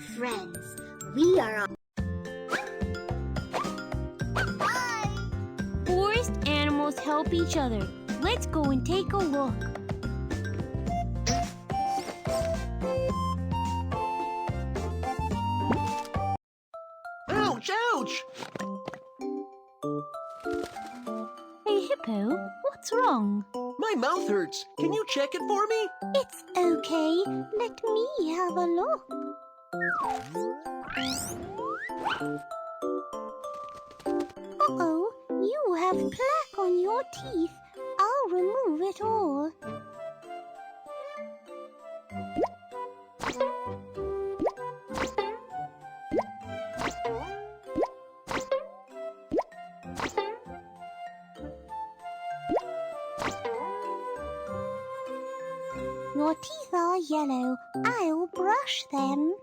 friends. We are all... Forest animals help each other. Let's go and take a look. Ouch, ouch! Hey, Hippo, what's wrong? My mouth hurts. Can you check it for me? It's okay. Let me have a look. Uh-oh, you have plaque on your teeth. I'll remove it all. Your teeth are yellow. I'll brush them.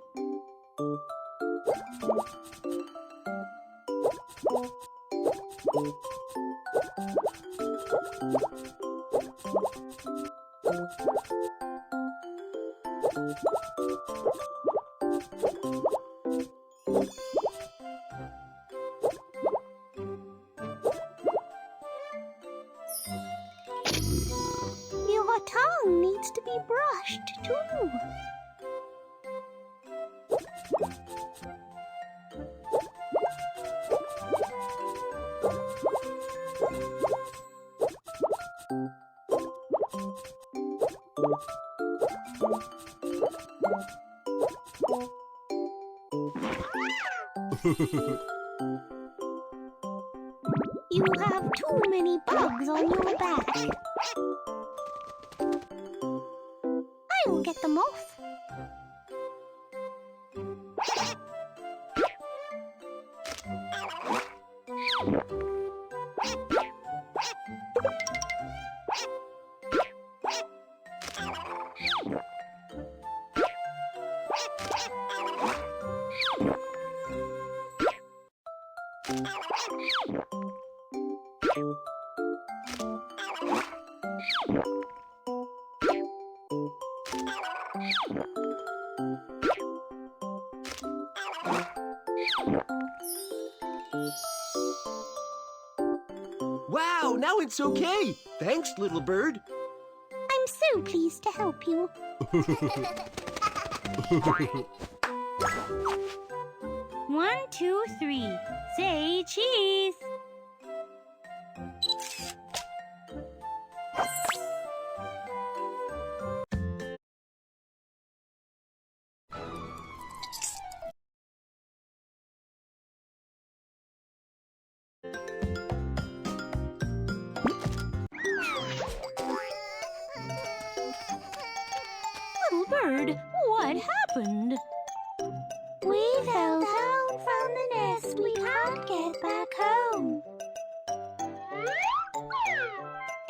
Your tongue needs to be brushed too. You have too many bugs on your back. I will get them off. Wow, now it's okay. Thanks, little bird. I'm so pleased to help you. 1, 2, 3. Say cheese. Little bird, what happened? We fell down from the nest. We can't get back home.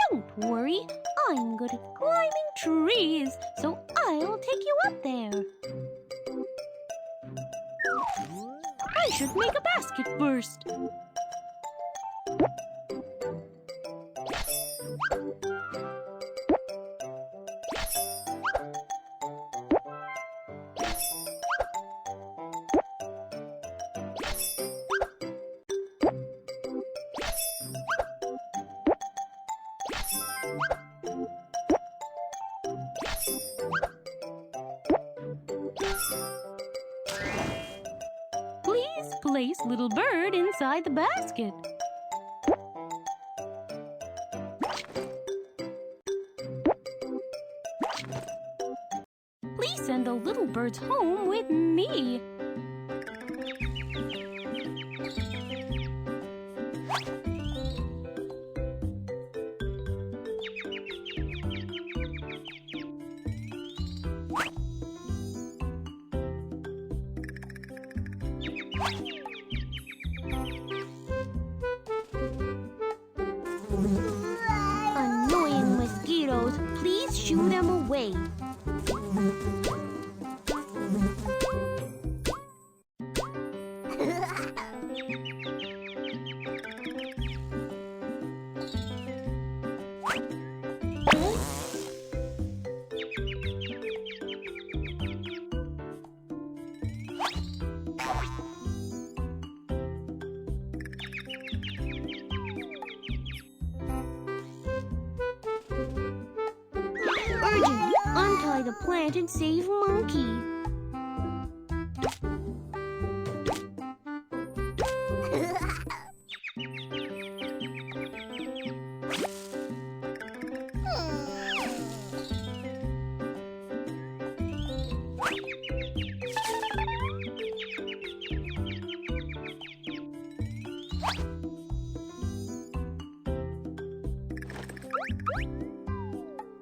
Don't worry. I'm good at climbing trees, so I'll take you up there. I should make a basket first. Please place little bird inside the basket. Please send the little birds home with me. Annoying mosquitoes, please shoo them away. by the plant and save Monkey.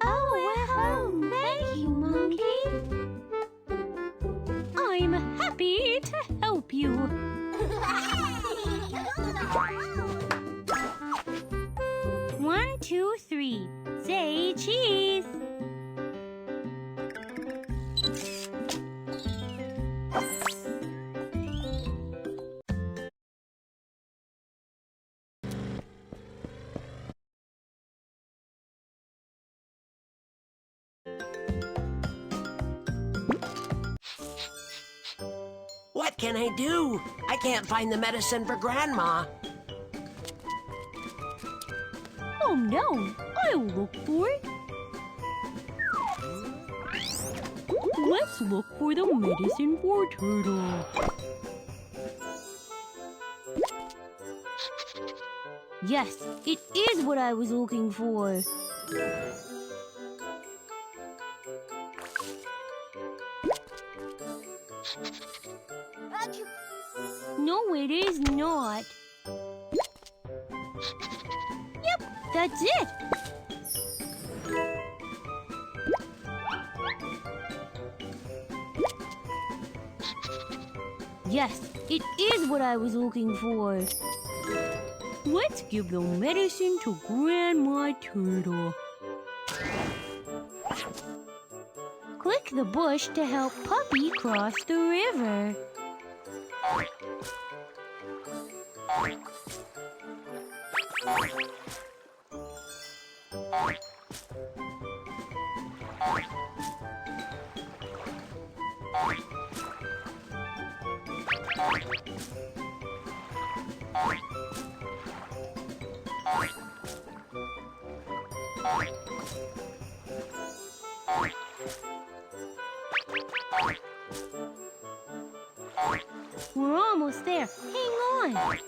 Oh, we're home. Thank you, Monkey. I'm happy to help you. 1, 2, 3. Say cheese. What can I do? I can't find the medicine for Grandma. Oh no, I'll look for it. Let's look for the medicine for Turtle. Yes, it is what I was looking for. No, it is not. Yep, that's it. Yes, it is what I was looking for. Let's give the medicine to Grandma Turtle. Click the bush to help Puppy cross the river. We're almost there. Hang on.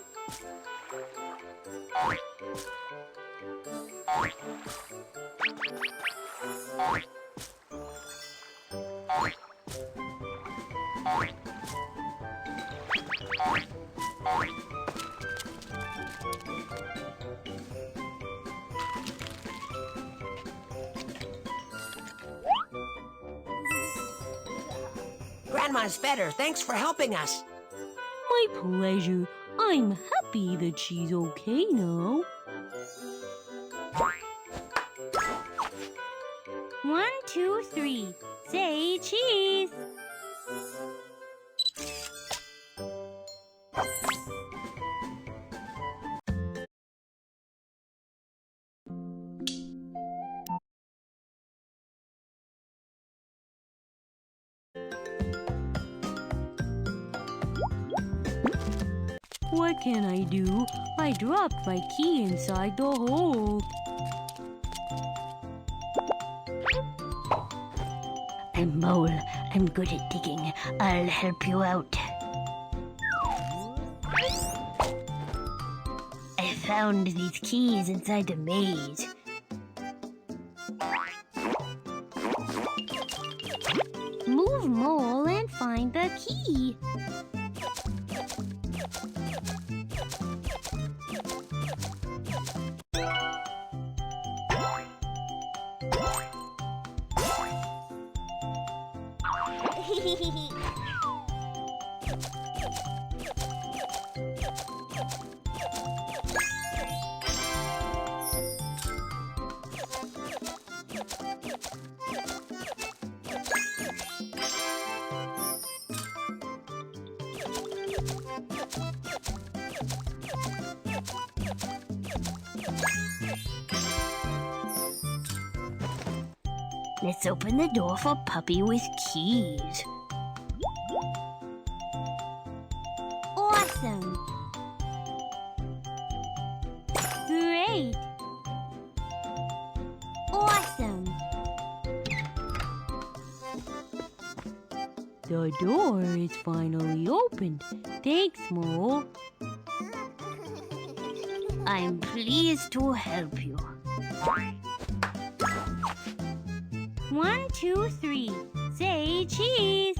Grandma's better. Thanks for helping us. My pleasure. I'm happy that she's okay now. 1, 2, 3. Say cheese. What can I do? I dropped my key inside the hole. I'm Mole. I'm good at digging. I'll help you out. I found these keys inside the maze. Move Mole and find the key. Let's open the door for Puppy with keys. Awesome! Great! Awesome! The door is finally opened. Thanks, Mo. I'm pleased to help you. 1, 2, 3. Say cheese.